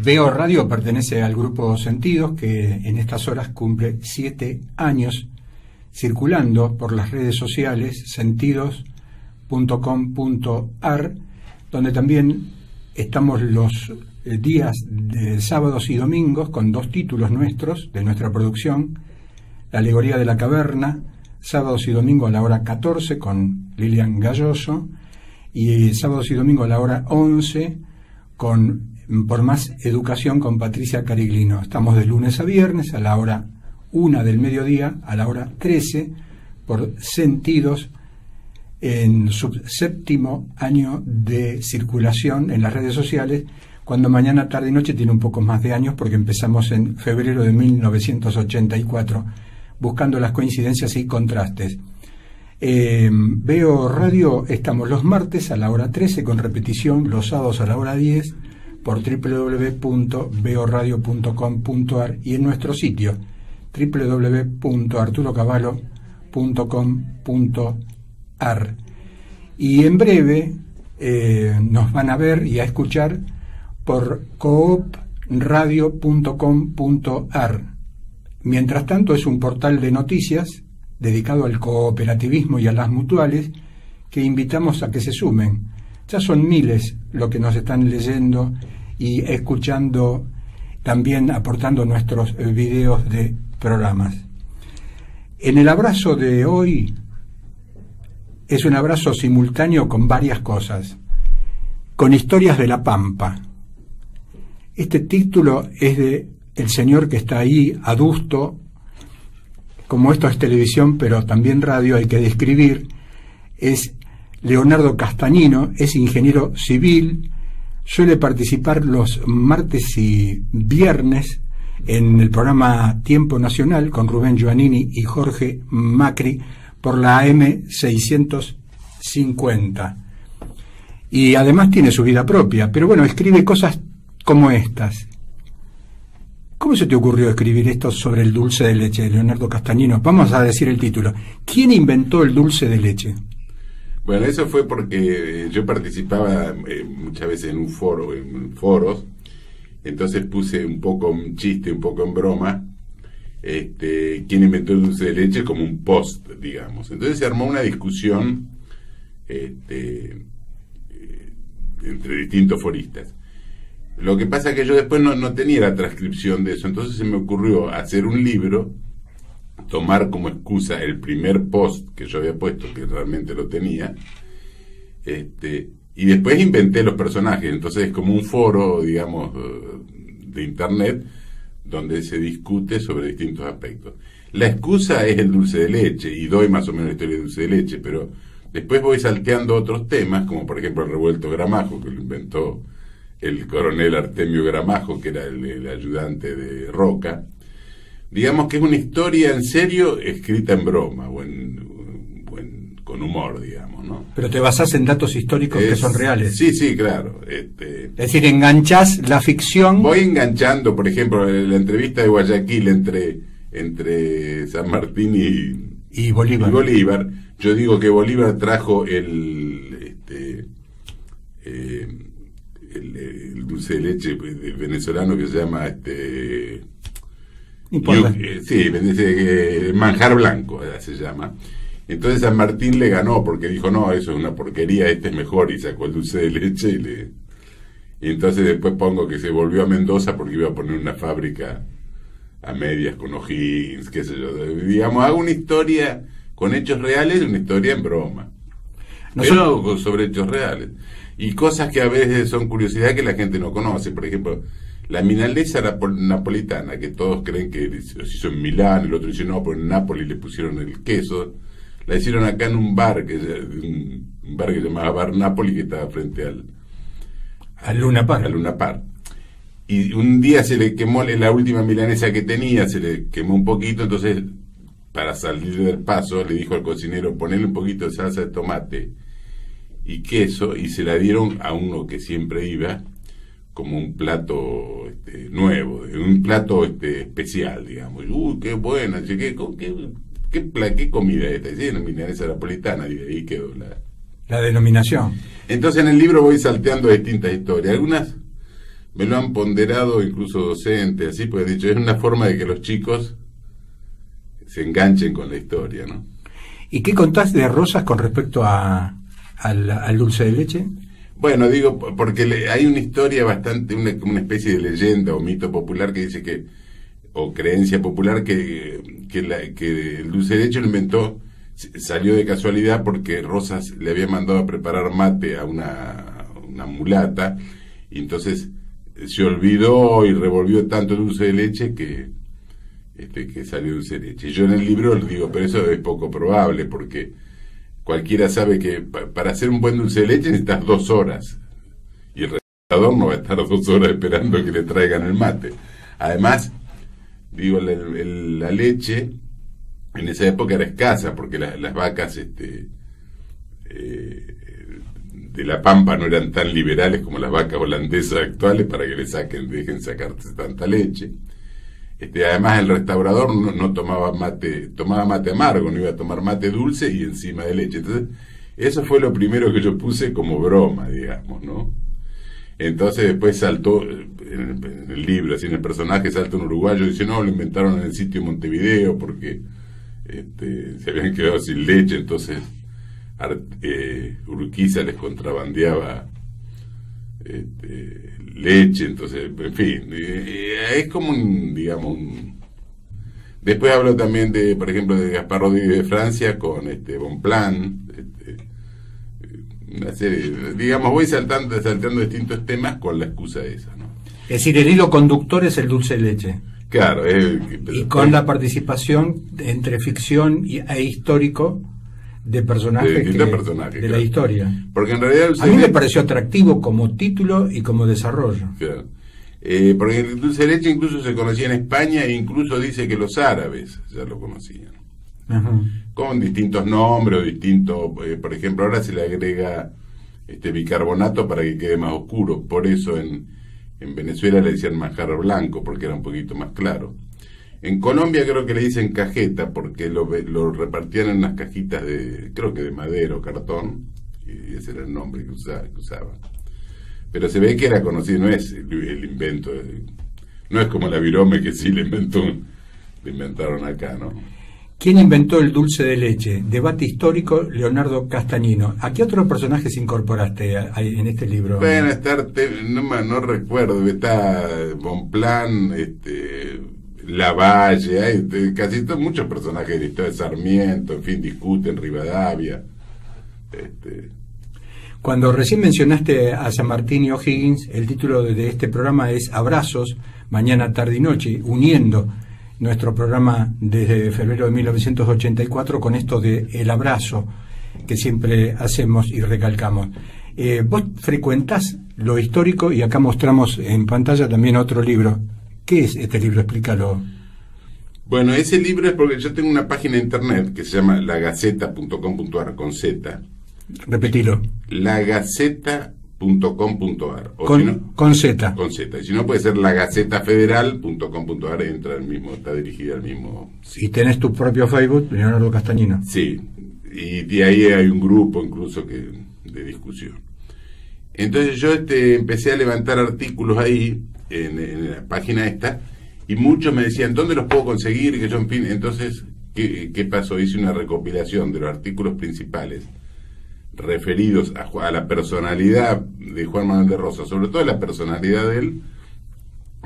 Veo Radio pertenece al grupo Sentidos, que en estas horas cumple 7 años circulando por las redes sociales sentidos.com.ar, donde también estamos los días de sábados y domingos con 2 títulos nuestros, de nuestra producción: La alegoría de la caverna, sábados y domingos a la hora 14 con Lilian Galloso, y sábados y domingos a la hora 11 con Por Más Educación con Patricia Cariglino. Estamos de lunes a viernes a la hora 1 del mediodía, a la hora 13 por Sentidos, en su 7º año de circulación en las redes sociales, cuando Mañana, Tarde y Noche tiene un poco más de años, porque empezamos en febrero de 1984, buscando las coincidencias y contrastes. Veo Radio, estamos los martes a la hora 13, con repetición los sábados a la hora 10, por www.veoradio.com.ar y en nuestro sitio www.arturocavallo.com.ar. Y en breve nos van a ver y a escuchar por coopradio.com.ar. Mientras tanto, es un portal de noticias dedicado al cooperativismo y a las mutuales, que invitamos a que se sumen. Ya son miles los que nos están leyendo y escuchando, también aportando nuestros videos de programas. En el abrazo de hoy es un abrazo simultáneo con varias cosas, con historias de la Pampa. Este título es de el señor que está ahí, adusto. Como esto es televisión, pero también radio, hay que describir. Es Leonardo Castañino, es ingeniero civil, suele participar los martes y viernes en el programa Tiempo Nacional con Rubén Giovannini y Jorge Macri por la AM 650. Y además tiene su vida propia, pero bueno, escribe cosas como estas. ¿Cómo se te ocurrió escribir esto sobre el dulce de leche, Leonardo Castañino? Vamos a decir el título. ¿Quién inventó el dulce de leche? Bueno, eso fue porque yo participaba muchas veces en un foro, en foros, entonces puse un poco un chiste, un poco en broma, quién inventó el dulce de leche, como un post, digamos. Entonces se armó una discusión entre distintos foristas. Lo que pasa es que yo después no tenía la transcripción de eso, entonces se me ocurrió hacer un libro, tomar como excusa el primer post que yo había puesto, que realmente lo tenía, y después inventé los personajes. Entonces es como un foro, digamos, de internet, donde se discute sobre distintos aspectos. La excusa es el dulce de leche, y doy más o menos la historia del dulce de leche, pero después voy salteando otros temas, como por ejemplo el revuelto Gramajo, que lo inventó el coronel Artemio Gramajo, que era el ayudante de Roca. Digamos que es una historia en serio escrita en broma, con humor, digamos, ¿no? Pero te basás en datos históricos que son reales. Sí, claro. Es decir, enganchás la ficción. Voy enganchando, por ejemplo, la entrevista de Guayaquil entre San Martín y Bolívar. Yo digo que Bolívar trajo el dulce de leche venezolano que se llama manjar blanco, se llama. Entonces San Martín le ganó porque dijo, no, eso es una porquería, este es mejor, y sacó el dulce de leche y entonces después pongo que se volvió a Mendoza porque iba a poner una fábrica a medias con O'Higgins, qué sé yo. Digamos, hago una historia con hechos reales, una historia en broma, pero sobre hechos reales y cosas que a veces son curiosidad que la gente no conoce. Por ejemplo, la milanesa napolitana, que todos creen que se hizo en Milán, el otro dice no, pero en Nápoles le pusieron el queso. La hicieron acá en un bar que se llamaba Bar Nápoli, que estaba frente al Luna Park. Y un día se le quemó la última milanesa que tenía, se le quemó un poquito, entonces para salir del paso le dijo al cocinero, ponele un poquito de salsa de tomate y queso, y se la dieron a uno que siempre iba como un plato nuevo, un plato especial, digamos. Qué buena, ¿qué comida es esta? Sí, una milanesa napolitana, y de ahí quedó la denominación. Entonces en el libro voy salteando distintas historias, algunas me lo han ponderado incluso docentes, así, porque he dicho, es una forma de que los chicos se enganchen con la historia, ¿no? ¿Y qué contás de Rosas con respecto al dulce de leche? Bueno, digo, porque hay una historia bastante, una especie de leyenda o mito popular que dice que, o creencia popular, que el dulce de leche lo inventó, salió de casualidad porque Rosas le había mandado a preparar mate a una mulata, y entonces se olvidó y revolvió tanto el dulce de leche que salió dulce de leche. Y yo en el libro les digo, pero eso es poco probable, porque cualquiera sabe que para hacer un buen dulce de leche necesitas 2 horas, y el restaurador no va a estar 2 horas esperando que le traigan el mate. Además, digo, la leche en esa época era escasa, porque las vacas de la Pampa no eran tan liberales como las vacas holandesas actuales para que dejen sacarse tanta leche. Además, el restaurador no tomaba mate amargo, no iba a tomar mate dulce y encima de leche. Entonces, eso fue lo primero que yo puse como broma, digamos, ¿no? Entonces después saltó, en el libro, así en el personaje, salta un uruguayo y dice, no, lo inventaron en el sitio de Montevideo porque se habían quedado sin leche, entonces Urquiza les contrabandeaba leche, entonces, en fin, es como Después hablo también de, por ejemplo, de Gaspar Rodríguez de Francia con Bonpland, una serie, digamos, voy saltando distintos temas con la excusa de esa, ¿no? Es decir, el hilo conductor es el dulce de leche. Claro, y con la participación entre ficción e histórico de personajes de claro, la historia. Porque en realidad a mí me pareció atractivo como título y como desarrollo. Claro. Porque el dulce de leche incluso se conocía en España, e incluso dice que los árabes ya lo conocían. Ajá. Con distintos nombres o distintos, por ejemplo, ahora se le agrega bicarbonato para que quede más oscuro. Por eso en Venezuela le decían manjar blanco, porque era un poquito más claro. En Colombia creo que le dicen cajeta, porque lo repartían en unas cajitas creo que de madera o cartón, y ese era el nombre que usaban. Pero se ve que era conocido, no es el invento, no es como la virome que sí le inventaron acá, ¿no? ¿Quién inventó el dulce de leche? Debate histórico, Leonardo Castagnino. ¿A qué otros personajes incorporaste en este libro? Bueno, no recuerdo, está Bonpland, Lavalle, hay muchos personajes de la historia, Sarmiento, en fin, discuten, Rivadavia. Cuando recién mencionaste a San Martín y O'Higgins, el título de este programa es Abrazos, mañana, tarde y noche, uniendo nuestro programa desde febrero de 1984 con esto de el abrazo que siempre hacemos y recalcamos. Vos frecuentás lo histórico y acá mostramos en pantalla también otro libro. ¿Qué es este libro? Explícalo. Bueno, ese libro es porque yo tengo una página de internet que se llama lagaceta.com.ar con Z. Repetilo. lagaceta.com.ar con Z. Con Z. Y si no, puede ser lagacetafederal.com.ar, entra al mismo, está dirigida al mismo sitio. Y tenés tu propio Facebook, Leonardo Castagnino. Sí, y de ahí hay un grupo incluso de discusión. Entonces yo empecé a levantar artículos ahí en la página esta, y muchos me decían, ¿dónde los puedo conseguir? Que yo, en fin, entonces, ¿qué pasó? Hice una recopilación de los artículos principales referidos a la personalidad de Juan Manuel de Rosas, sobre todo la personalidad de él,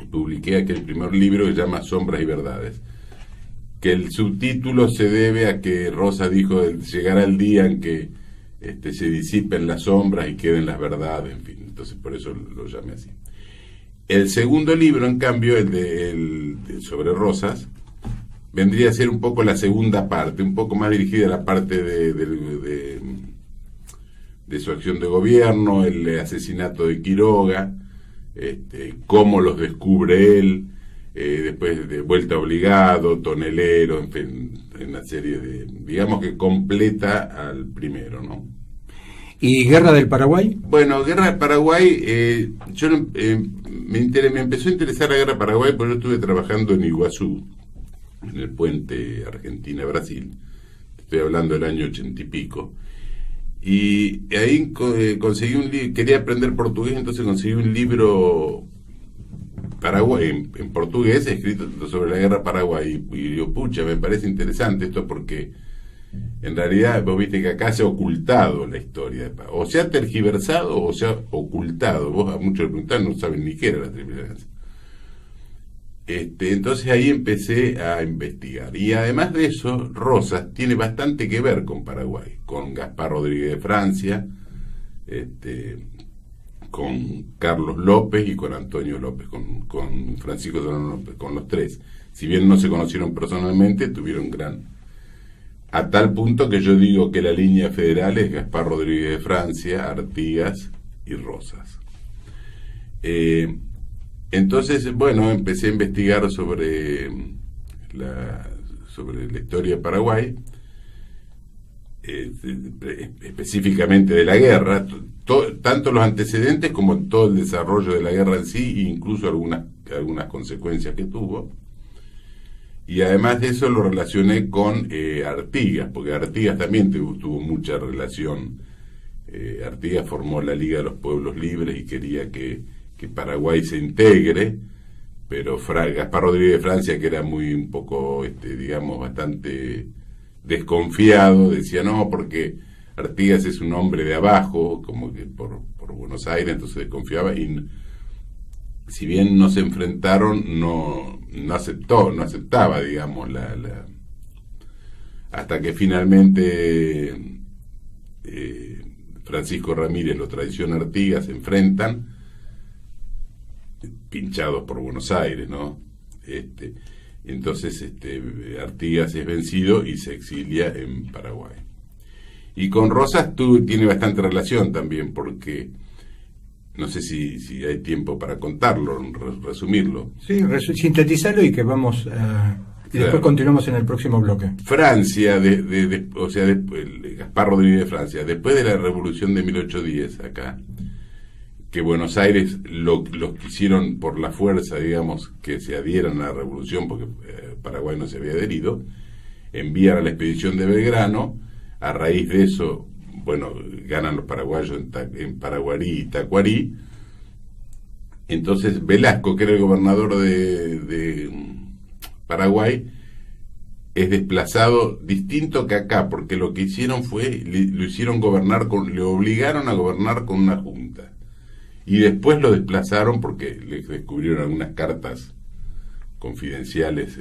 y publiqué aquel primer libro que se llama Sombras y Verdades, que el subtítulo se debe a que Rosas dijo, llegará el día en que se disipen las sombras y queden las verdades, en fin, entonces por eso lo llamé así. El segundo libro, en cambio, el sobre Rosas, vendría a ser un poco la segunda parte, un poco más dirigida a la parte de su acción de gobierno, el asesinato de Quiroga, cómo los descubre él, después de Vuelta Obligado, Tonelero, en fin, una serie digamos que completa al primero, ¿no? ¿Y Guerra del Paraguay? Bueno, Guerra del Paraguay, yo me empezó a interesar la Guerra del Paraguay porque yo estuve trabajando en Iguazú, en el puente Argentina-Brasil, estoy hablando del año 80 y pico, y ahí conseguí un libro, quería aprender portugués, entonces conseguí un libro Paraguay, en portugués, escrito sobre la guerra Paraguay. Y digo, pucha, me parece interesante esto porque en realidad vos viste que acá se ha ocultado la historia, o se ha tergiversado o se ha ocultado. Vos a muchos de preguntar no saben ni qué era la Triple Alianza. Entonces ahí empecé a investigar, y además de eso, Rosas tiene bastante que ver con Paraguay, con Gaspar Rodríguez de Francia, con Carlos López y con Antonio López, con Francisco Solano López, con los tres. Si bien no se conocieron personalmente, tuvieron a tal punto que yo digo que la línea federal es Gaspar Rodríguez de Francia, Artigas y Rosas. Entonces, bueno, empecé a investigar sobre la historia de Paraguay, específicamente de la guerra, tanto los antecedentes como todo el desarrollo de la guerra en sí, e incluso algunas consecuencias que tuvo. Y además de eso lo relacioné con Artigas, porque Artigas también tuvo mucha relación. Artigas formó la Liga de los Pueblos Libres y quería que Paraguay se integre, pero Gaspar Rodríguez de Francia, que era un poco, digamos, bastante desconfiado, decía no, porque Artigas es un hombre de abajo, como que por Buenos Aires, entonces desconfiaba, y si bien no se enfrentaron, no aceptaba, digamos, hasta que finalmente Francisco Ramírez lo traiciona a Artigas, se enfrentan, pinchados por Buenos Aires, ¿no? Entonces Artigas es vencido y se exilia en Paraguay. Y con Rosas tiene bastante relación también, porque no sé si hay tiempo para contarlo, resumirlo. Sí, sintetizarlo y que vamos y después continuamos en el próximo bloque. Francia, Gaspar Rodríguez de Francia, después de la Revolución de 1810 acá, que Buenos Aires los quisieron por la fuerza, digamos, que se adhieran a la revolución, porque Paraguay no se había adherido, envían a la expedición de Belgrano. A raíz de eso, bueno, ganan los paraguayos en Paraguarí y Tacuarí. Entonces Velasco, que era el gobernador de Paraguay, es desplazado distinto que acá, porque lo que hicieron fue, lo hicieron gobernar, le obligaron a gobernar con una junta. Y después lo desplazaron porque les descubrieron algunas cartas confidenciales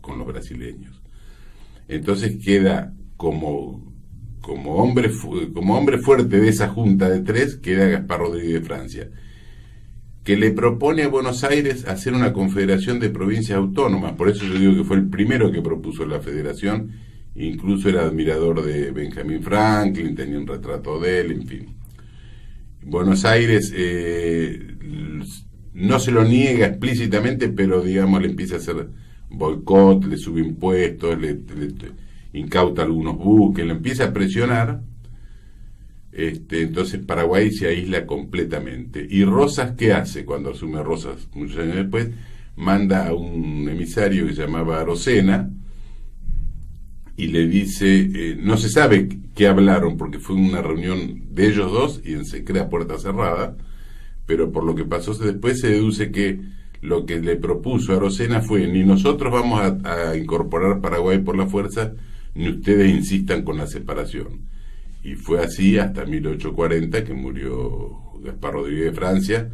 con los brasileños. Entonces queda como hombre fuerte de esa junta de tres, queda Gaspar Rodríguez de Francia, que le propone a Buenos Aires hacer una confederación de provincias autónomas. Por eso yo digo que fue el primero que propuso la federación. Incluso era admirador de Benjamin Franklin, tenía un retrato de él, en fin. Buenos Aires no se lo niega explícitamente, pero digamos le empieza a hacer boicot, le sube impuestos, le incauta algunos buques, le empieza a presionar. Entonces Paraguay se aísla completamente. ¿Y Rosas qué hace cuando asume Rosas muchos años después? Manda a un emisario que se llamaba Arocena y le dice, no se sabe qué hablaron porque fue una reunión de ellos dos y en secreta, puerta cerrada, pero por lo que pasó después se deduce que lo que le propuso a Arocena fue: ni nosotros vamos a incorporar Paraguay por la fuerza, ni ustedes insistan con la separación. Y fue así hasta 1840, que murió Gaspar Rodríguez de Francia.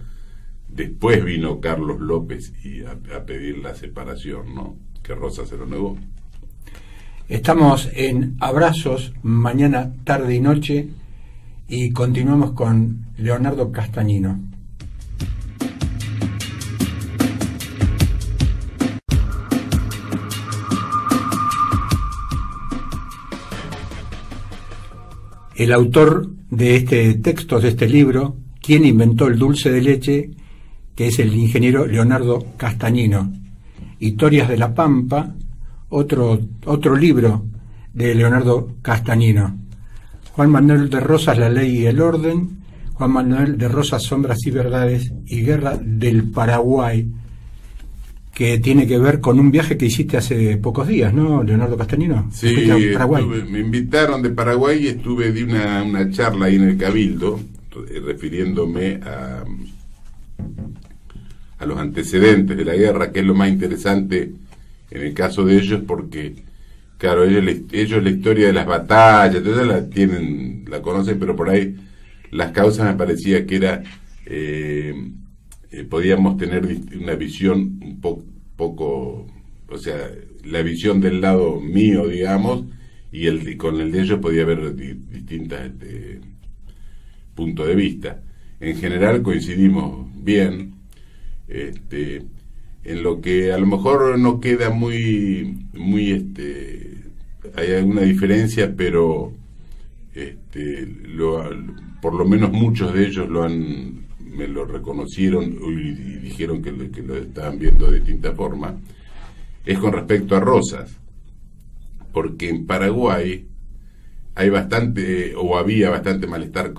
Después vino Carlos López a pedir la separación, ¿no? Que Rosas se lo negó. Estamos en Abrazos, mañana, tarde y noche, y continuamos con Leonardo Castañino. El autor de este texto, de este libro, ¿Quién inventó el dulce de leche?, que es el ingeniero Leonardo Castañino. Historias de la Pampa, otro libro de Leonardo Castañino. Juan Manuel de Rosas, La Ley y el Orden. Juan Manuel de Rosas, Sombras y Verdades, y Guerra del Paraguay, que tiene que ver con un viaje que hiciste hace pocos días, ¿no, Leonardo Castañino? Sí, Paraguay. Me invitaron de Paraguay y di una charla ahí en el Cabildo, refiriéndome a los antecedentes de la guerra, que es lo más interesante en el caso de ellos, porque claro, ellos la historia de las batallas, entonces la conocen, pero por ahí las causas me parecía que era podíamos tener una visión un poco, o sea, la visión del lado mío, digamos, y con el de ellos podía haber distintas puntos de vista. En general coincidimos bien, en lo que a lo mejor no queda muy hay alguna diferencia, pero por lo menos muchos de ellos me lo reconocieron y dijeron que lo estaban viendo de distinta forma, es con respecto a Rosas, porque en Paraguay hay bastante, o había bastante malestar,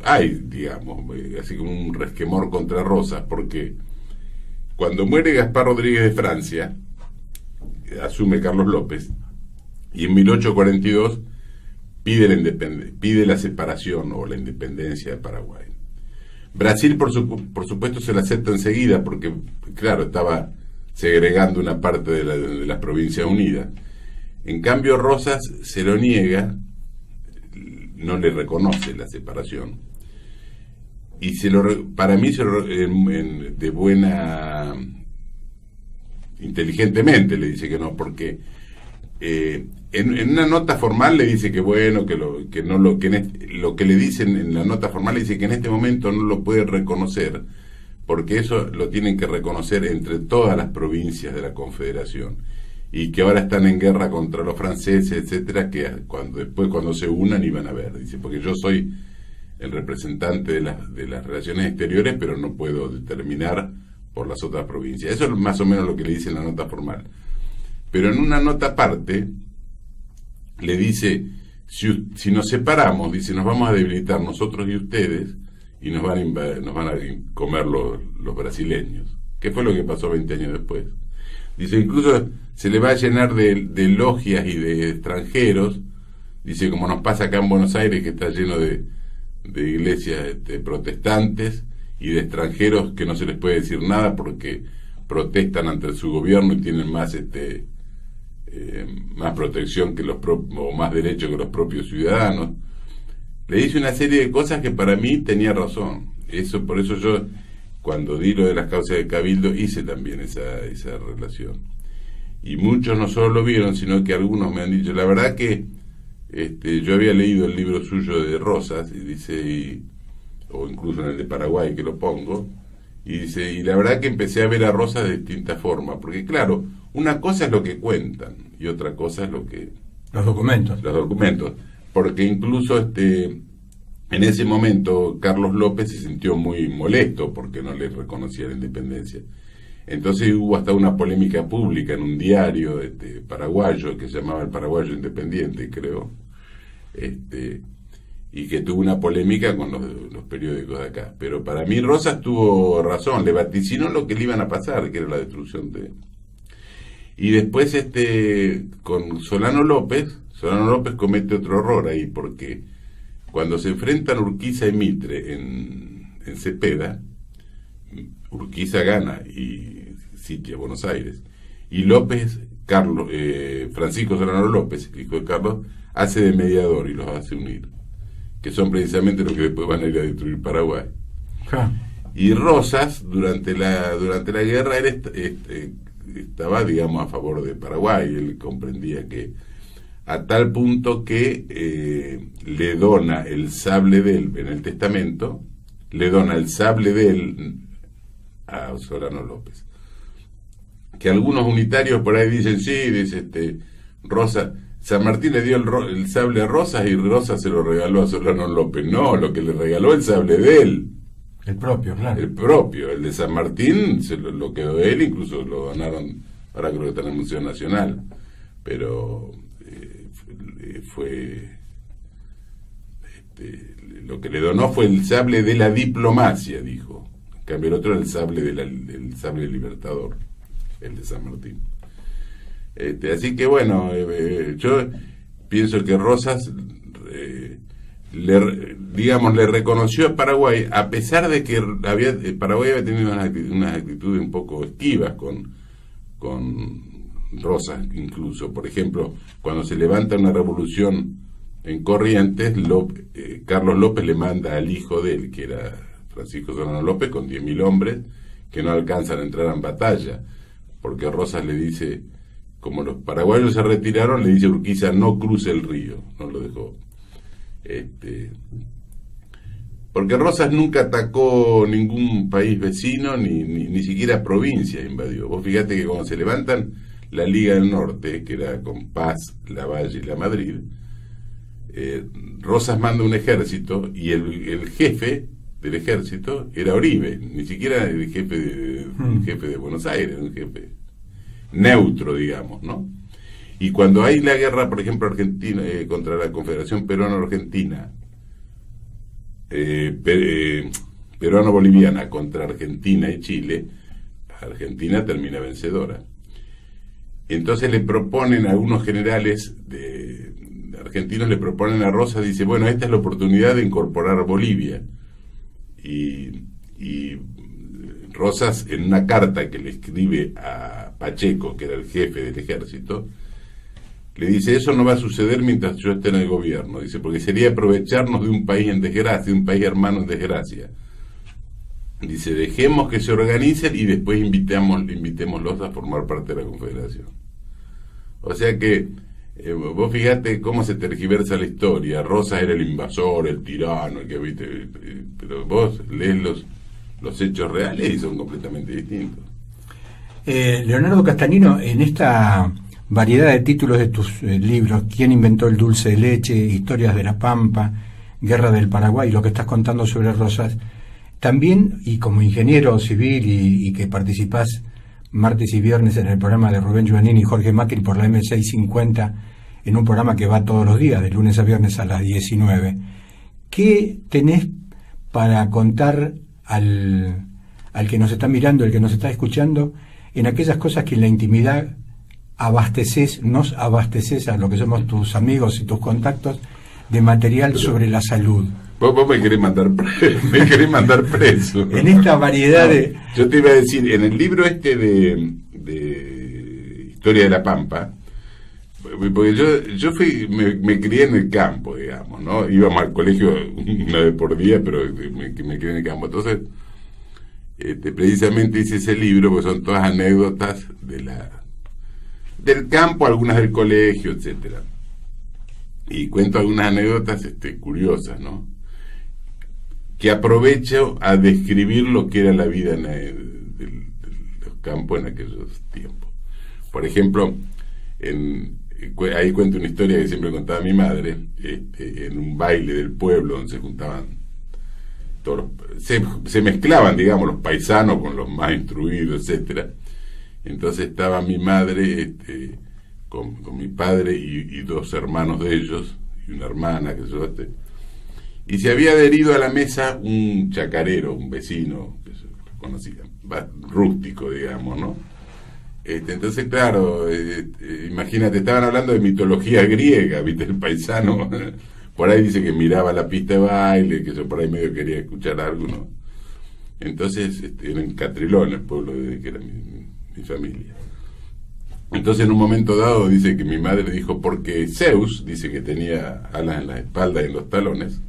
digamos, así como un resquemor contra Rosas, porque cuando muere Gaspar Rodríguez de Francia, asume Carlos López, y en 1842 pide la separación o la independencia de Paraguay. Brasil, por supuesto, se la acepta enseguida, porque, claro, estaba segregando una parte de las Provincias Unidas. En cambio, Rosas se lo niega, no le reconoce la separación, y para mí de buena, inteligentemente le dice que no, porque en una nota formal le dice que bueno, lo que le dicen en la nota formal le dice que en este momento no lo puede reconocer, porque eso lo tienen que reconocer entre todas las provincias de la Confederación, y que ahora están en guerra contra los franceses, etcétera, que cuando se unan iban a ver, dice, porque yo soy el representante de las relaciones exteriores, pero no puedo determinar por las otras provincias. Eso es más o menos lo que le dice en la nota formal. Pero en una nota aparte le dice, si nos separamos, dice, nos vamos a debilitar nosotros y ustedes, y nos van a comer los brasileños. ¿Qué fue lo que pasó 20 años después? Dice, incluso se le va a llenar de logias y de extranjeros, dice, como nos pasa acá en Buenos Aires, que está lleno de iglesias protestantes y de extranjeros que no se les puede decir nada porque protestan ante su gobierno y tienen más más protección que o más derechos que los propios ciudadanos. Le dice una serie de cosas que para mí tenía razón. Por eso yo, cuando di lo de las causas de Cabildo, hice también esa relación. Y muchos no solo lo vieron, sino que algunos me han dicho, la verdad que yo había leído el libro suyo de Rosas, y dice, o incluso en el de Paraguay, que lo pongo, y dice, y la verdad que empecé a ver a Rosas de distinta forma, porque claro, una cosa es lo que cuentan, y otra cosa es los documentos. Los documentos, porque incluso en ese momento Carlos López se sintió muy molesto porque no le reconocía la independencia. Entonces hubo hasta una polémica pública en un diario paraguayo que se llamaba El Paraguayo Independiente, creo, y que tuvo una polémica con los periódicos de acá. Pero para mí Rosas tuvo razón, le vaticinó lo que le iban a pasar, que era la destrucción Y después con Solano López comete otro error ahí, porque cuando se enfrentan Urquiza y Mitre en Cepeda, Urquiza gana y sitia Buenos Aires, y Francisco Solano López, el hijo de Carlos, hace de mediador y los hace unir, que son precisamente los que después van a ir a destruir Paraguay. Y Rosas, durante la guerra, él estaba, digamos, a favor de Paraguay. Él comprendía que, a tal punto que le dona el sable de él, en el testamento, le dona el sable de él a Solano López. Que algunos unitarios por ahí dicen, sí, dice Rosas, San Martín le dio el sable a Rosas y Rosas se lo regaló a Solano López. No, lo que le regaló el sable de él. El propio, claro. El propio, el de San Martín lo quedó de él, incluso lo donaron, ahora creo que está en el Museo Nacional, pero lo que le donó fue el sable de la diplomacia, dijo. En cambio el otro era el sable el sable libertador, el de San Martín. Así que bueno, yo pienso que Rosas le reconoció a Paraguay, a pesar de que Paraguay había tenido unas actitudes un poco esquivas con Rosas incluso. Por ejemplo, cuando se levanta una revolución en Corrientes, Carlos López le manda al hijo de él, que era Francisco Solano López, con 10.000 hombres, que no alcanzan a entrar en batalla, porque Rosas le dice, como los paraguayos se retiraron, le dice a Urquiza, no cruce el río, no lo dejó. Porque Rosas nunca atacó ningún país vecino, ni siquiera provincia invadió. Vos fíjate que cuando se levantan la Liga del Norte, que era con Paz, Lavalle y La Madrid, Rosas manda un ejército, y el jefe del ejército era Oribe, ni siquiera el jefe de Buenos Aires, un jefe neutro, digamos, ¿no? Y cuando hay la guerra, por ejemplo, Argentina contra la Confederación Peruano-Argentina, peruano-boliviana contra Argentina y Chile, Argentina termina vencedora. Entonces le proponen a algunos generales argentinos, le proponen a Rosas, dice, bueno, esta es la oportunidad de incorporar a Bolivia. Y Rosas, en una carta que le escribe a Pacheco, que era el jefe del ejército, le dice, eso no va a suceder mientras yo esté en el gobierno, dice, porque sería aprovecharnos de un país en desgracia, de un país hermano en desgracia. Dice, dejemos que se organicen y después invitémoslos a formar parte de la Confederación. O sea que, vos fíjate cómo se tergiversa la historia. Rosas era el invasor, el tirano, pero vos lees los hechos reales y son completamente distintos. Leonardo Castagnino, en esta variedad de títulos de tus libros, ¿Quién inventó el dulce de leche?, Historias de la Pampa, Guerra del Paraguay, lo que estás contando sobre Rosas, también, y como ingeniero civil y que participás martes y viernes en el programa de Rubén Giovannini y Jorge Macri por la M650, en un programa que va todos los días, de lunes a viernes a las 19, ¿qué tenés para contar al que nos está mirando, el que nos está escuchando, en aquellas cosas que en la intimidad nos abasteces a lo que somos tus amigos y tus contactos de material sobre la salud? Vos me querés mandar preso. En esta variedad de... Yo te iba a decir, en el libro de Historia de la Pampa, porque yo me crié en el campo, digamos, ¿no? Íbamos al colegio una vez por día, pero me crié en el campo. Entonces, precisamente hice ese libro, porque son todas anécdotas del campo, algunas del colegio, etcétera. Y cuento algunas anécdotas curiosas, ¿no? Que aprovecho a describir lo que era la vida en los campos en aquellos tiempos. Por ejemplo, ahí cuento una historia que siempre contaba mi madre, en un baile del pueblo donde se juntaban se mezclaban, digamos, los paisanos con los más instruidos, etcétera. Entonces estaba mi madre con mi padre y dos hermanos de ellos y una hermana que y se había adherido a la mesa un chacarero, un vecino que se conocía, rústico, digamos, ¿no? Entonces, claro, imagínate, estaban hablando de mitología griega, ¿viste? El paisano por ahí dice que miraba la pista de baile, que yo por ahí medio quería escuchar algo, ¿no? Entonces, era en Catrilón, el pueblo que era mi familia. Entonces, en un momento dado, dice que mi madre dijo, porque Zeus, dice que tenía alas en la espalda y en los talones,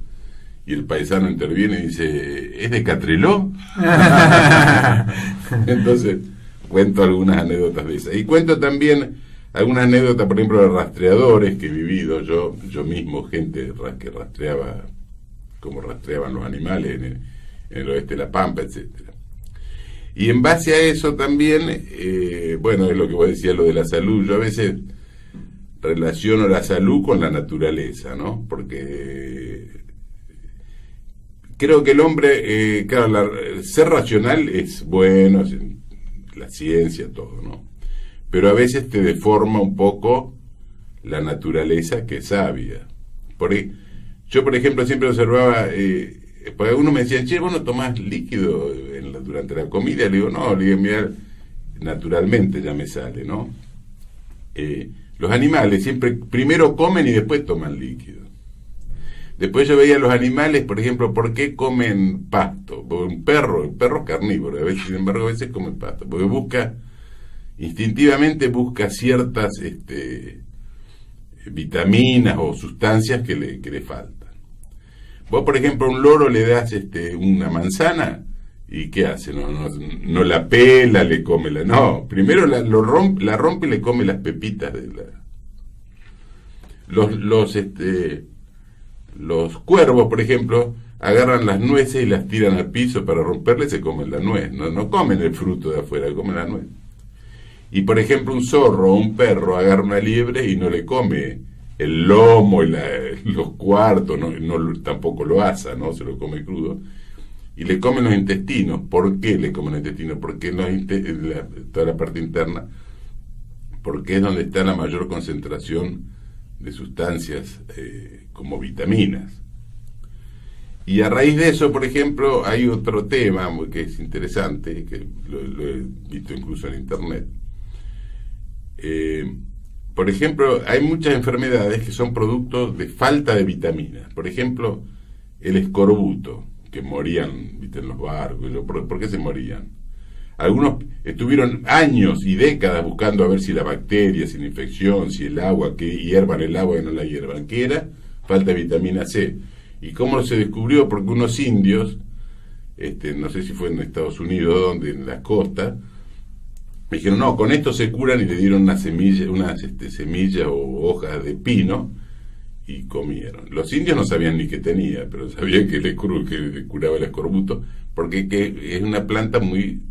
y el paisano interviene y dice, ¿es de Catriló? Entonces, cuento algunas anécdotas de esas. Y cuento también algunas anécdotas, por ejemplo, de rastreadores que he vivido yo mismo, gente que rastreaba, como rastreaban los animales en el oeste de La Pampa, etcétera. Y en base a eso también, bueno, es lo que vos decías, lo de la salud. Yo a veces relaciono la salud con la naturaleza, ¿no? Porque creo que el hombre, claro, ser racional es bueno, la ciencia, todo, ¿no? Pero a veces te deforma un poco la naturaleza, que es sabia. Yo, por ejemplo, siempre observaba, porque uno me decía, che, vos no tomás líquido durante la comida. Le digo, no, le digo, mira, naturalmente ya me sale, ¿no? Los animales siempre primero comen y después toman líquido. Después yo veía los animales, por ejemplo, ¿por qué comen pasto? Porque el perro es carnívoro, a veces, sin embargo, a veces come pasto, porque instintivamente busca ciertas vitaminas o sustancias que le faltan. Vos, por ejemplo, a un loro le das una manzana, ¿y qué hace? No la pela, le come no, primero la rompe y le come las pepitas de los cuervos, por ejemplo, agarran las nueces y las tiran al piso para romperle y se comen la nuez. No comen el fruto de afuera, comen la nuez. Y por ejemplo, un zorro o un perro agarra una liebre y no le come el lomo y los cuartos, tampoco lo asa, ¿no? Se lo come crudo. Y le comen los intestinos. ¿Por qué le comen los intestinos? Porque toda la parte interna, porque es donde está la mayor concentración de sustancias como vitaminas. Y a raíz de eso, por ejemplo, hay otro tema que es interesante, que lo he visto incluso en internet. Por ejemplo, hay muchas enfermedades que son producto de falta de vitaminas. Por ejemplo, el escorbuto, que morían, ¿viste?, en los barcos. ¿Por qué se morían? Algunos estuvieron años y décadas buscando a ver si la bacteria, si la infección, si el agua, que hiervan el agua y no la hiervan. ¿Qué era? Falta de vitamina C. ¿Y cómo se descubrió? Porque unos indios, no sé si fue en Estados Unidos, donde en las costas, me dijeron, no, con esto se curan, y le dieron unas semillas o hojas de pino y comieron. Los indios no sabían ni qué tenía, pero sabían que le curaba el escorbuto, porque es una planta muy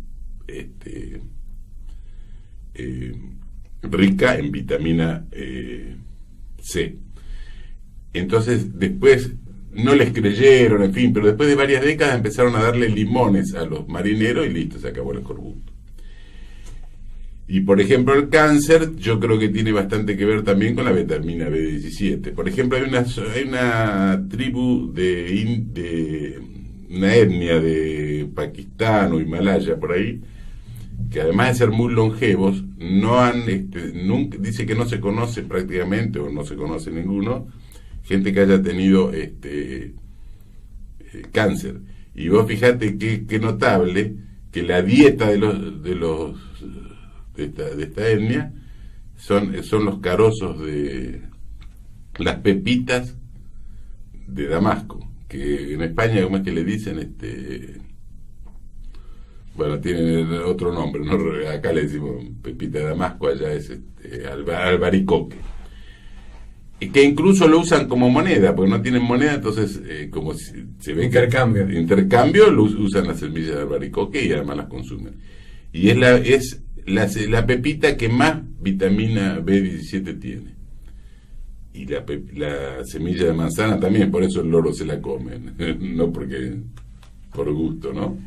rica en vitamina C. Entonces después no les creyeron, en fin, pero después de varias décadas empezaron a darle limones a los marineros y listo, se acabó el escorbuto. Y por ejemplo el cáncer, yo creo que tiene bastante que ver también con la vitamina B17. Por ejemplo, hay una tribu de una etnia de Pakistán o Himalaya por ahí, que además de ser muy longevos, nunca, dice que no se conoce prácticamente, o no se conoce ninguno, gente que haya tenido cáncer. Y vos fijate qué notable que la dieta de esta etnia son los carozos de las pepitas de Damasco, que en España, ¿cómo es que le dicen? Bueno, tienen otro nombre, ¿no? Acá le decimos pepita de Damasco, allá es albaricoque. Y que incluso lo usan como moneda, porque no tienen moneda, entonces como se ve intercambio, usan las semillas de albaricoque y además las consumen. Y es la pepita que más vitamina B17 tiene. Y la semilla de manzana también, por eso el loro se la comen, no porque por gusto, ¿no?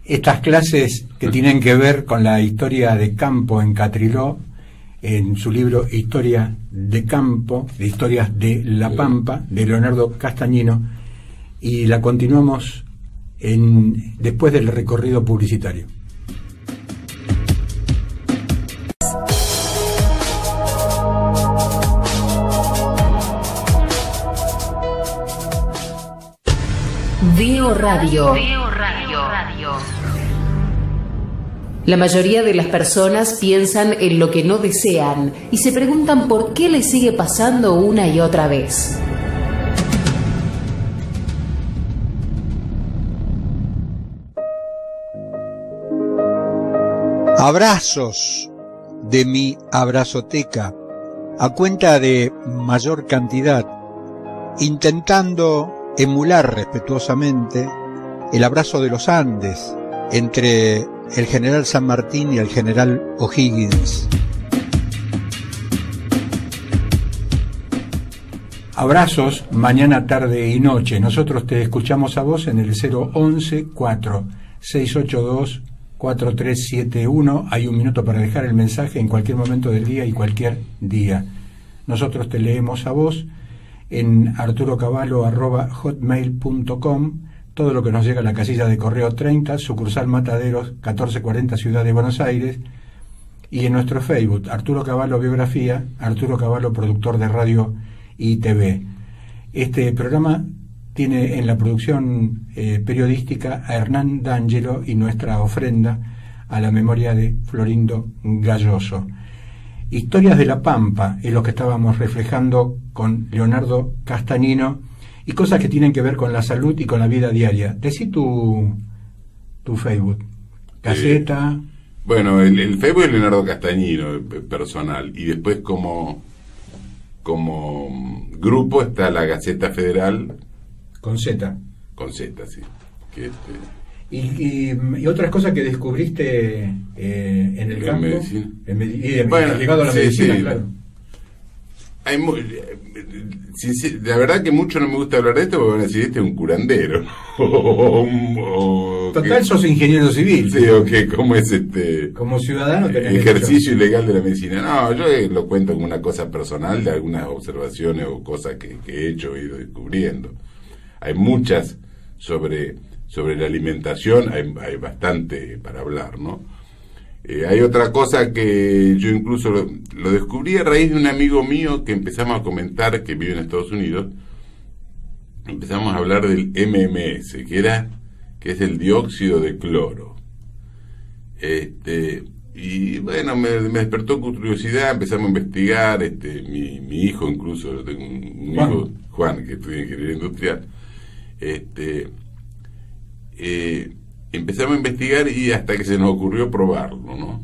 Estas clases que tienen que ver con la historia de campo en Catriló, en su libro Historia de Campo, de Historias de la Pampa, de Leonardo Castañino, y la continuamos después del recorrido publicitario. Veo Radio. La mayoría de las personas piensan en lo que no desean y se preguntan por qué les sigue pasando una y otra vez. Abrazos de mi abrazoteca a cuenta de mayor cantidad, intentando emular respetuosamente el abrazo de los Andes entre el general San Martín y el general O'Higgins. Abrazos mañana, tarde y noche. Nosotros te escuchamos a vos en el 011-4682-4371. Hay un minuto para dejar el mensaje en cualquier momento del día y cualquier día. Nosotros te leemos a vos en arturocavallo@hotmail.com. Todo lo que nos llega a la casilla de correo 30, sucursal Mataderos, 1440, Ciudad de Buenos Aires, y en nuestro Facebook, Arturo Cavallo Biografía, Arturo Cavallo, productor de radio y TV. Este programa tiene en la producción periodística a Hernán D'Angelo y nuestra ofrenda a la memoria de Florindo Galloso. Historias de la Pampa es lo que estábamos reflejando con Leonardo Castagnino, y cosas que tienen que ver con la salud y con la vida diaria. Decí tu Facebook. Gaceta. Bueno, el Facebook es Leonardo Castagnino, personal, y después como grupo está la Gaceta Federal. Con Z. Con Z, sí. Que y otras cosas que descubriste en el campo. Medicina. Bueno, ligado a la medicina, sí. Claro. Hay la verdad que mucho no me gusta hablar de esto porque van a decir, este es un curandero. Total, sos ingeniero civil. Sí, o que como es como ciudadano tenés ejercicio ilegal de la medicina. No, yo lo cuento como una cosa personal de algunas observaciones o cosas que he hecho e ido descubriendo. Hay muchas sobre la alimentación, hay bastante para hablar, ¿no? Hay otra cosa que yo incluso lo descubrí a raíz de un amigo mío que empezamos a comentar, que vive en Estados Unidos. Empezamos a hablar del MMS, que es el dióxido de cloro. Y bueno, me despertó curiosidad, empezamos a investigar, mi hijo incluso, yo tengo un hijo, Juan, que estudia ingeniería industrial. Empezamos a investigar y hasta que se nos ocurrió probarlo, ¿no?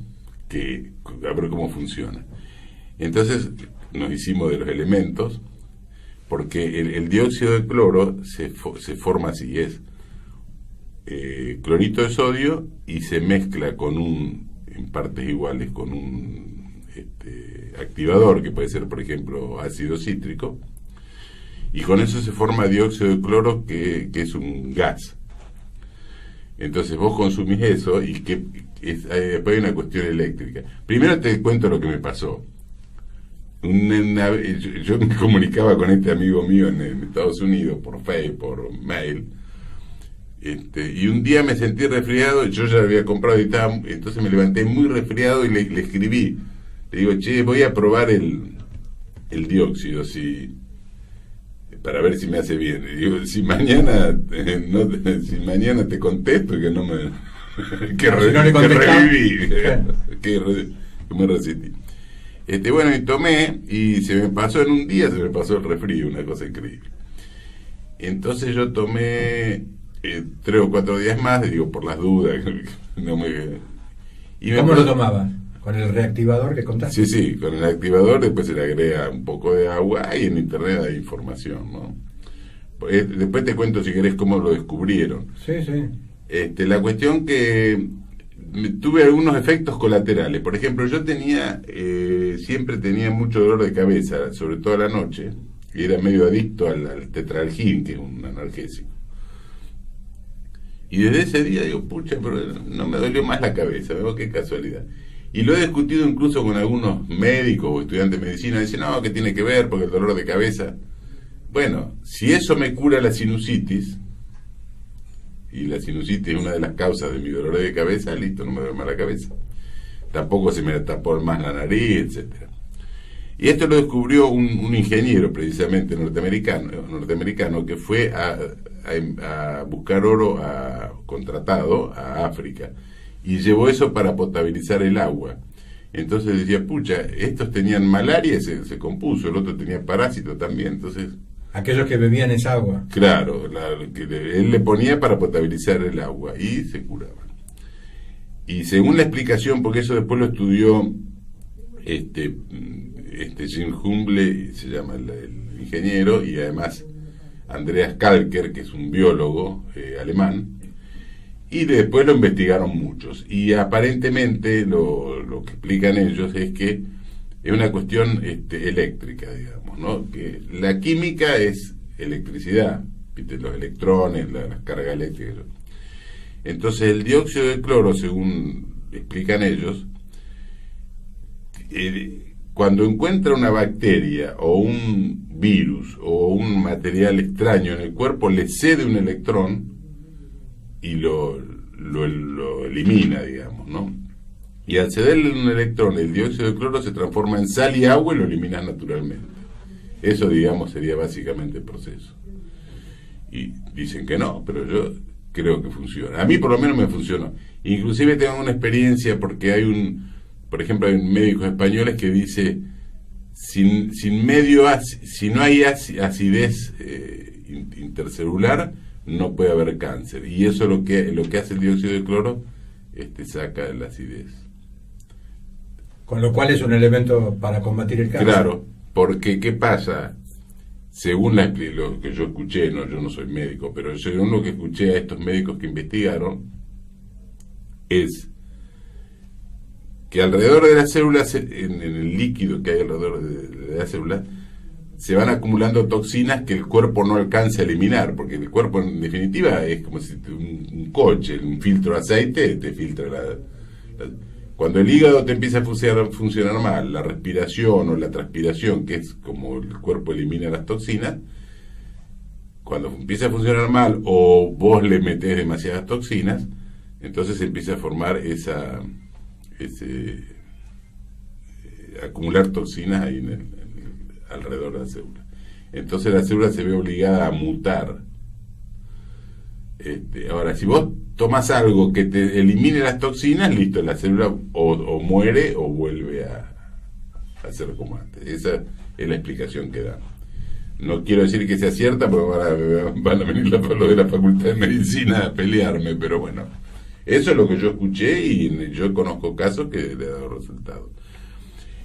A ver cómo funciona. Entonces nos hicimos de los elementos, porque el dióxido de cloro se forma así, es clorito de sodio y se mezcla en partes iguales con un activador, que puede ser, por ejemplo, ácido cítrico, y con eso se forma dióxido de cloro, que es un gas. Entonces vos consumís eso y después hay una cuestión eléctrica. Primero te cuento lo que me pasó. Yo me comunicaba con este amigo mío en Estados Unidos por Facebook, por mail, y un día me sentí resfriado. Yo ya había comprado entonces me levanté muy resfriado y le escribí. Le digo, che, voy a probar el dióxido, para ver si me hace bien. Y digo, si mañana te contesto, que no me que reviví, que me resistí. Bueno, y tomé, y se me pasó en un día, se me pasó el resfrío, una cosa increíble. Entonces yo tomé 3 o 4 días más, digo, por las dudas. ¿Cómo lo tomabas? ¿Con el reactivador que contaste? Sí, con el activador. Después se le agrega un poco de agua y en internet hay información, ¿no? Después te cuento, si querés, cómo lo descubrieron. Sí. La cuestión que tuve algunos efectos colaterales. Por ejemplo, yo siempre tenía mucho dolor de cabeza, sobre todo a la noche, y era medio adicto al tetralgin, que es un analgésico. Y desde ese día digo, pucha, pero no me dolió más la cabeza, veo qué casualidad. Y lo he discutido incluso con algunos médicos o estudiantes de medicina. Dicen, no, ¿qué tiene que ver? Porque el dolor de cabeza. Bueno, si eso me cura la sinusitis, y la sinusitis es una de las causas de mi dolor de cabeza, listo, no me duele más la cabeza. Tampoco se me tapó más la nariz, etcétera. Y esto lo descubrió un ingeniero, precisamente norteamericano, que fue a buscar oro contratado a África, y llevó eso para potabilizar el agua. Entonces decía, pucha, estos tenían malaria y se compuso, el otro tenía parásito también. Entonces, aquellos que bebían esa agua. Claro, que él le ponía para potabilizar el agua y se curaban. Y según la explicación, porque eso después lo estudió Jim Humble, se llama el ingeniero, y además Andreas Kalker, que es un biólogo alemán, y después lo investigaron muchos. Y aparentemente lo que explican ellos es que es una cuestión eléctrica, digamos, ¿no? Que la química es electricidad, ¿viste? Los electrones, las cargas eléctricas. Entonces el dióxido de cloro, según explican ellos, cuando encuentra una bacteria o un virus o un material extraño en el cuerpo, le cede un electrón y lo elimina, digamos, ¿no? Y al cederle un electrón, el dióxido de cloro se transforma en sal y agua y lo eliminas naturalmente. Eso, digamos, sería básicamente el proceso. Y dicen que no, pero yo creo que funciona. A mí por lo menos me funcionó. Inclusive tengo una experiencia porque por ejemplo, hay médicos españoles que dice, si no hay acidez intercelular, no puede haber cáncer. Y eso es lo que hace el dióxido de cloro, saca la acidez. Con lo cual es un elemento para combatir el cáncer. Claro, porque ¿qué pasa? Según lo que yo escuché, yo no soy médico, pero según lo que escuché a estos médicos que investigaron, es que alrededor de las células, en el líquido que hay alrededor de las células, se van acumulando toxinas que el cuerpo no alcanza a eliminar, porque el cuerpo en definitiva es como si un coche, un filtro de aceite te filtra cuando el hígado te empieza a funcionar mal, la respiración o la transpiración, que es como el cuerpo elimina las toxinas, cuando empieza a funcionar mal o vos le metés demasiadas toxinas, entonces se empieza a formar acumular toxinas ahí alrededor de la célula. Entonces la célula se ve obligada a mutar. Ahora, si vos tomas algo que te elimine las toxinas, listo, la célula o muere o vuelve a ser como antes. Esa es la explicación que dan. No quiero decir que sea cierta, porque van a venir los de la Facultad de Medicina a pelearme, pero bueno, eso es lo que yo escuché y yo conozco casos que le han dado resultados.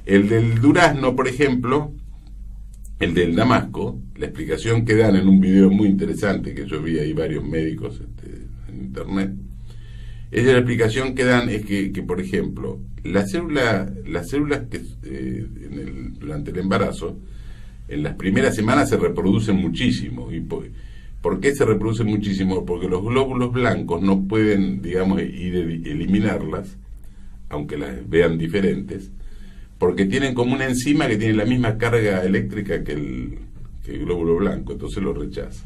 El del durazno, por ejemplo, el del damasco, la explicación que dan en un video muy interesante que yo vi ahí varios médicos en internet, la explicación que dan es que por ejemplo, las células que durante el embarazo, en las primeras semanas se reproducen muchísimo. ¿Y por qué se reproducen muchísimo? Porque los glóbulos blancos no pueden, digamos, eliminarlas, aunque las vean diferentes, porque tienen como una enzima que tiene la misma carga eléctrica que el glóbulo blanco, entonces lo rechaza.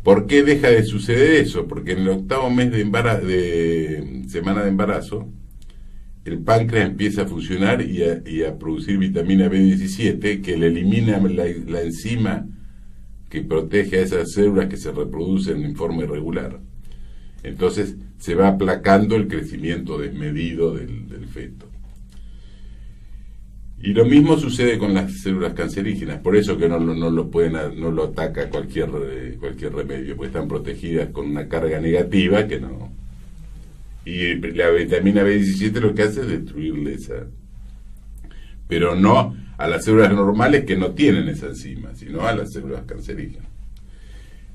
¿Por qué deja de suceder eso? Porque en el 8º mes de semana de embarazo, el páncreas empieza a funcionar y a producir vitamina B17, que le elimina la enzima que protege a esas células que se reproducen en forma irregular. Entonces se va aplacando el crecimiento desmedido del feto. Y lo mismo sucede con las células cancerígenas, por eso que no lo ataca cualquier remedio, pues están protegidas con una carga negativa que no. Y la vitamina B17 lo que hace es destruirle esa, pero no a las células normales que no tienen esa enzima, sino a las células cancerígenas.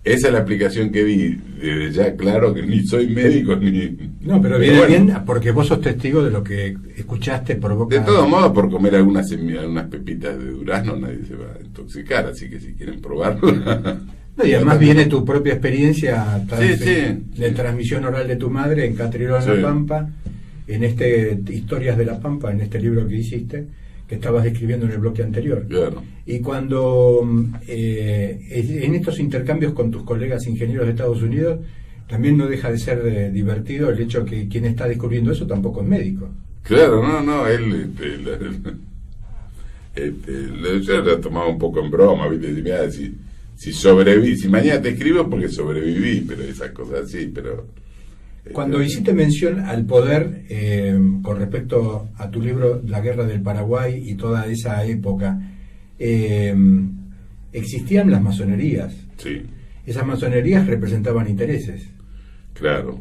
Esa es la aplicación que vi, desde ya claro que ni soy médico ni... No, pero viene bien porque vos sos testigo de lo que escuchaste por boca... De todos modos, por comer algunas pepitas de durazno nadie se va a intoxicar, así que si quieren probarlo... No, y además viene tu propia experiencia de transmisión oral de tu madre en Catriolán La Pampa, en Historias de La Pampa, en este libro que hiciste, que estabas describiendo en el bloque anterior. Claro. Y cuando en estos intercambios con tus colegas ingenieros de Estados Unidos, también no deja de ser divertido el hecho que quien está descubriendo eso tampoco es médico. Claro, él yo lo tomaba un poco en broma, ¿viste? Si sobreviví, si mañana te escribo porque sobreviví, pero esas cosas así, pero... Cuando hiciste mención al poder con respecto a tu libro La Guerra del Paraguay y toda esa época, existían las masonerías. Sí. Esas masonerías representaban intereses. Claro.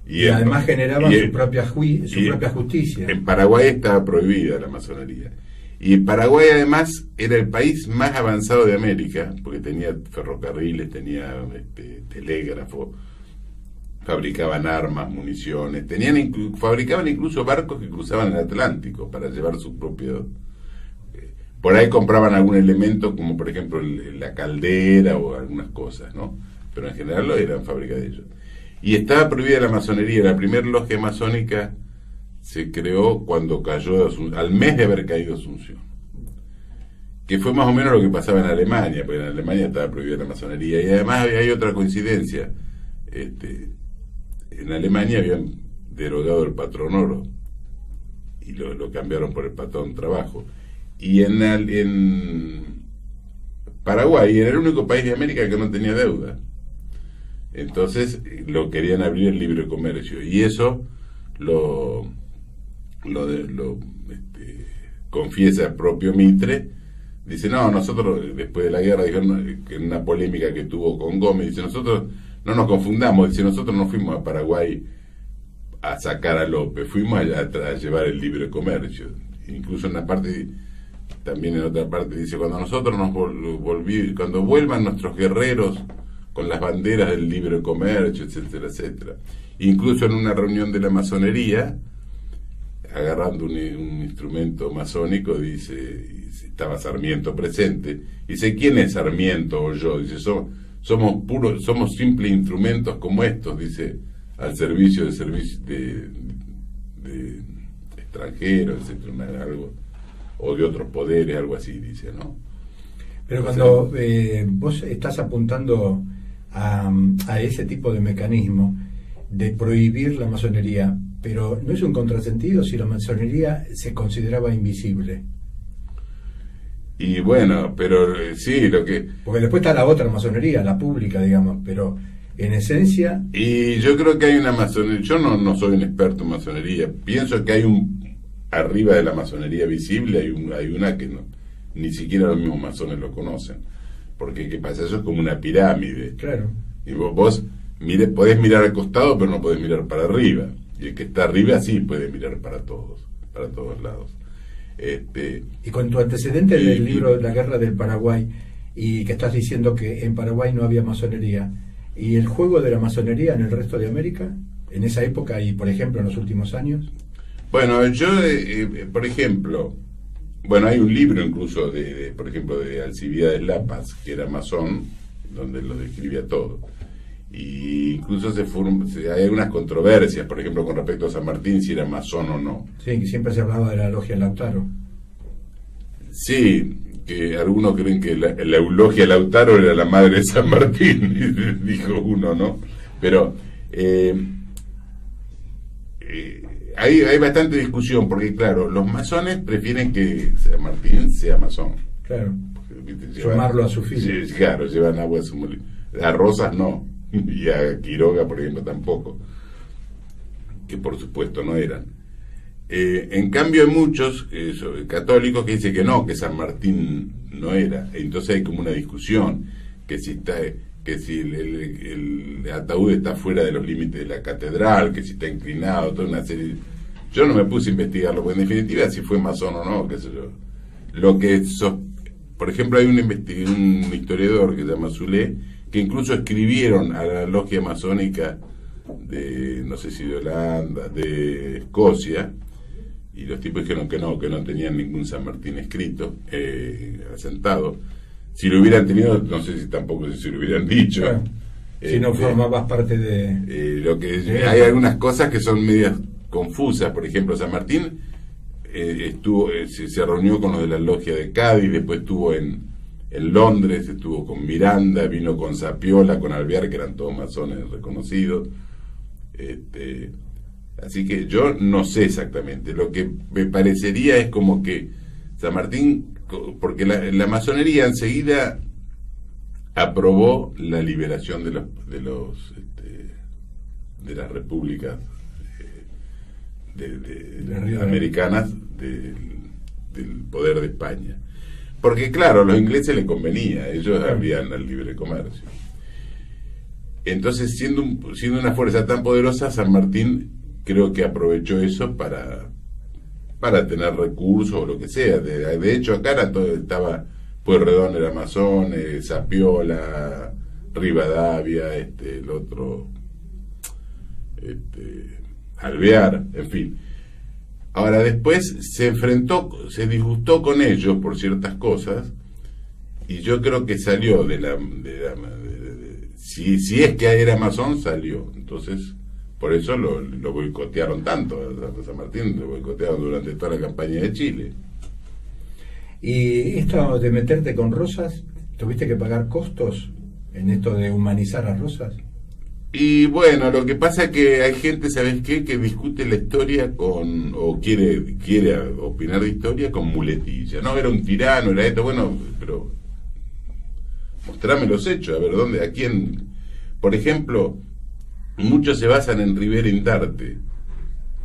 Y además generaban su propia justicia. En Paraguay estaba prohibida la masonería. Y Paraguay además era el país más avanzado de América, porque tenía ferrocarriles, tenía telégrafo, fabricaban armas, municiones, fabricaban incluso barcos que cruzaban el Atlántico para llevar sus propios... por ahí compraban algún elemento, como por ejemplo la caldera o algunas cosas, ¿no? Pero en general eran fábrica de ellos. Y estaba prohibida la masonería. La primera logia masónica se creó cuando cayó al mes de haber caído Asunción, que fue más o menos lo que pasaba en Alemania, porque en Alemania estaba prohibida la masonería. Y además hay otra coincidencia, en Alemania habían derogado el patrón oro y lo cambiaron por el patrón trabajo, y en Paraguay era el único país de América que no tenía deuda. Entonces lo querían abrir el libre comercio, y eso lo confiesa el propio Mitre. Dice, no, nosotros después de la guerra, dijeron que en una polémica que tuvo con Gómez, dice, nosotros no nos confundamos, dice, nosotros no fuimos a Paraguay a sacar a López, fuimos a llevar el libre comercio. Incluso en una parte, también en otra parte dice, cuando nosotros nos cuando vuelvan nuestros guerreros con las banderas del libre comercio, etcétera, etcétera. Incluso en una reunión de la masonería, agarrando un instrumento masónico, dice, estaba Sarmiento presente, dice, ¿quién es Sarmiento o yo? Dice, somos simples instrumentos como estos, dice, al servicio de extranjeros, etcétera, algo, o de otros poderes, algo así, dice, ¿no? Pero cuando vos estás apuntando a ese tipo de mecanismo de prohibir la masonería, pero ¿no es un contrasentido si la masonería se consideraba invisible? Y bueno, pero sí, lo que... Porque después está la otra masonería, la pública, digamos, pero en esencia... Y yo creo que hay una masonería, yo no soy un experto en masonería, pienso que hay arriba de la masonería visible hay una que no, ni siquiera los mismos masones lo conocen, porque ¿qué pasa? Eso es como una pirámide. Claro. Y vos podés mirar al costado, pero no podés mirar para arriba, y el que está arriba sí puede mirar para todos lados. Y con tu antecedente del libro La Guerra del Paraguay, y que estás diciendo que en Paraguay no había masonería, ¿y el juego de la masonería en el resto de América, en esa época y, por ejemplo, en los últimos años? Bueno, yo, por ejemplo, hay un libro incluso, por ejemplo, de Alcibiades Lapas, que era masón, donde lo describía todo. Y incluso hay algunas controversias, por ejemplo, con respecto a San Martín, si era masón o no. Sí, que siempre se hablaba de la logia Lautaro. Sí, que algunos creen que la eulogia Lautaro era la madre de San Martín, dijo uno, ¿no? Pero hay bastante discusión, porque claro, los masones prefieren que San Martín sea masón. Claro, sumarlo a su fila. Sí, claro, llevan agua a su molino. A Rosas no, y a Quiroga, por ejemplo, tampoco, que por supuesto no eran. En cambio hay muchos católicos que dicen que no, que San Martín no era. Entonces hay como una discusión, que si el ataúd está fuera de los límites de la catedral, que si está inclinado, toda una serie. Yo no me puse a investigarlo, porque en definitiva si fue masón o no, qué sé yo. Por ejemplo, hay un historiador que se llama Zulé, que incluso escribieron a la logia masónica de, no sé si de Holanda, de Escocia, y los tipos dijeron que no tenían ningún San Martín escrito, asentado. Si lo hubieran tenido, no sé si tampoco si lo hubieran dicho. Claro. Si no formabas parte de... Hay algunas cosas que son medias confusas. Por ejemplo, San Martín se reunió con los de la logia de Cádiz, después estuvo en Londres, estuvo con Miranda, vino con Sapiola, con Alvear, que eran todos masones reconocidos. Así que yo no sé exactamente. Lo que me parecería es como que San Martín, porque la masonería enseguida aprobó la liberación de las repúblicas americanas del poder de España. Porque claro, a los ingleses les convenía, ellos abrían al libre comercio. Entonces, siendo una fuerza tan poderosa, San Martín creo que aprovechó eso para tener recursos o lo que sea. De hecho, acá estaba Pueyrredón, era masón, Sapiola, Rivadavia, el otro, Alvear, en fin. Ahora, después se disgustó con ellos por ciertas cosas, y yo creo que salió si es que era masón, salió. Entonces, por eso lo boicotearon tanto a San Martín, lo boicotearon durante toda la campaña de Chile. Y esto de meterte con Rosas, ¿tuviste que pagar costos en esto de humanizar a Rosas? Y bueno, lo que pasa es que hay gente, ¿sabes qué?, que discute la historia o quiere opinar de historia con muletilla. No, era un tirano, era esto, bueno, pero mostrame los hechos, a ver dónde, a quién. Por ejemplo, muchos se basan en Rivera Indarte.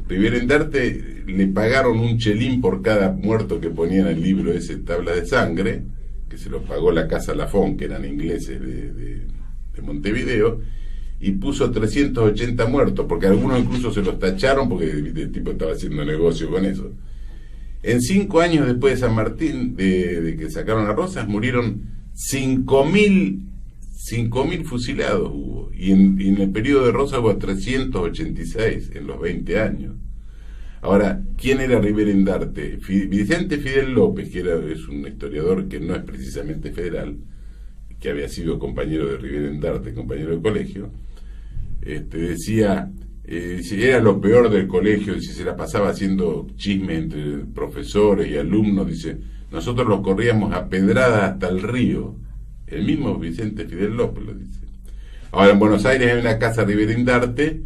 Rivera Indarte le pagaron un chelín por cada muerto que ponía en el libro ese Tabla de Sangre, que se lo pagó la Casa Lafón, que eran ingleses de Montevideo, y puso 380 muertos, porque algunos incluso se los tacharon porque el tipo estaba haciendo negocio con eso. En 5 años después de San Martín, de que sacaron a Rosas, murieron 5.000 fusilados hubo, y en el periodo de Rosas hubo 386 en los 20 años. Ahora, ¿quién era Rivera Indarte? Vicente Fidel López, que es un historiador que no es precisamente federal, que había sido compañero de Rivera Indarte, compañero de colegio, decía, si era lo peor del colegio, si se la pasaba haciendo chisme entre profesores y alumnos, dice, nosotros los corríamos a pedradas hasta el río. El mismo Vicente Fidel López lo dice. Ahora, en Buenos Aires hay una casa Rivera Indarte,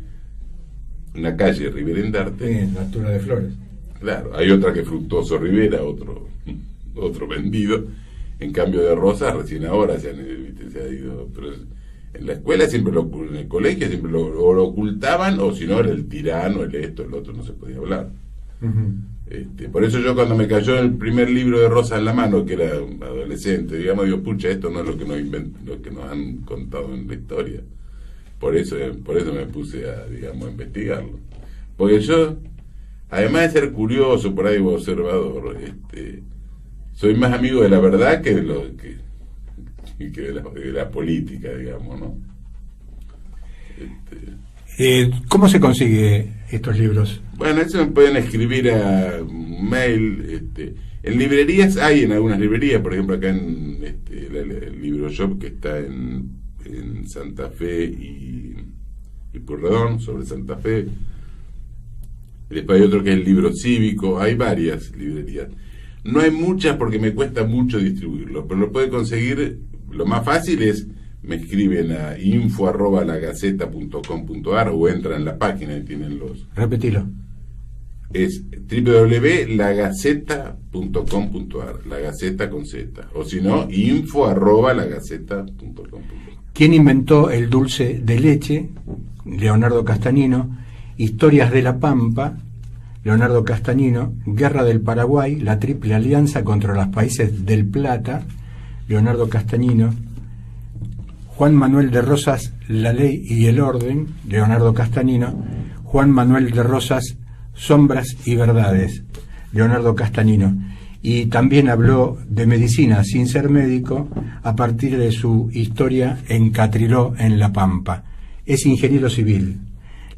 una calle Rivera Indarte. En la altura de Flores. Claro, hay otra que Fructuoso Rivera, otro vendido. En cambio de Rosas, recién ahora se ha ido. Pero en la escuela siempre en el colegio siempre lo ocultaban, o si no era el tirano, el esto, el otro, no se podía hablar. Por eso yo cuando me cayó el primer libro de Rosas en la mano, que era un adolescente, digamos, digo, pucha, esto no es lo que nos han contado en la historia. Por eso me puse a investigarlo. Porque yo, además de ser curioso, por ahí observador, soy más amigo de la verdad que de la política, digamos, ¿no? ¿Cómo se consigue estos libros? Bueno, eso me pueden escribir a mail. En librerías hay, en algunas librerías, por ejemplo acá en el Libro Shop, que está en Santa Fe y Pueyrredón, sobre Santa Fe. Después hay otro que es el Libro Cívico. Hay varias librerías. No hay muchas porque me cuesta mucho distribuirlo, pero lo puede conseguir. Lo más fácil es, me escriben a info@lagaceta.com.ar o entran en la página y tienen los... Repetilo. Es www.lagaceta.com.ar, la Gaceta con Z, o si no, info@lagaceta.com.ar. ¿Quién inventó el dulce de leche? Leonardo Castagnino. Historias de la Pampa, Leonardo Castagnino. Guerra del Paraguay, la Triple Alianza contra los países del Plata, Leonardo Castagnino. Juan Manuel de Rosas, La Ley y el Orden, Leonardo Castagnino. Juan Manuel de Rosas, Sombras y Verdades, Leonardo Castagnino. Y también habló de medicina sin ser médico a partir de su historia en Catriló, en La Pampa. Es ingeniero civil,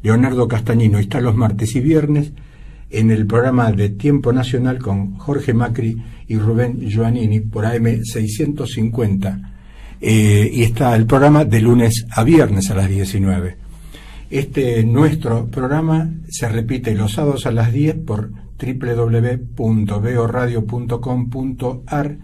Leonardo Castagnino. Está los martes y viernes en el programa de Tiempo Nacional con Jorge Macri y Rubén Giovannini por AM 650. Y está el programa de lunes a viernes a las 19. Nuestro programa se repite los sábados a las 10 por www.beoradio.com.ar.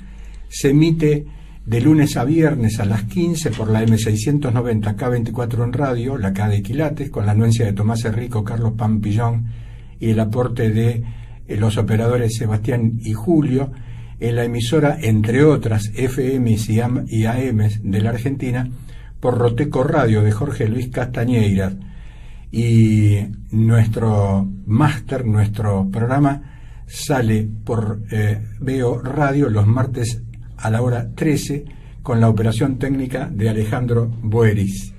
Se emite de lunes a viernes a las 15 por la M690 K24 en radio, la K de Quilates, con la anuencia de Tomás Enrico, Carlos Pampillón y el aporte de los operadores Sebastián y Julio, en la emisora, entre otras, FMs y AMs de la Argentina, por Roteco Radio de Jorge Luis Castañeiras. Y nuestro máster, nuestro programa, sale por Veo Radio los martes a la hora 13 con la operación técnica de Alejandro Boeris.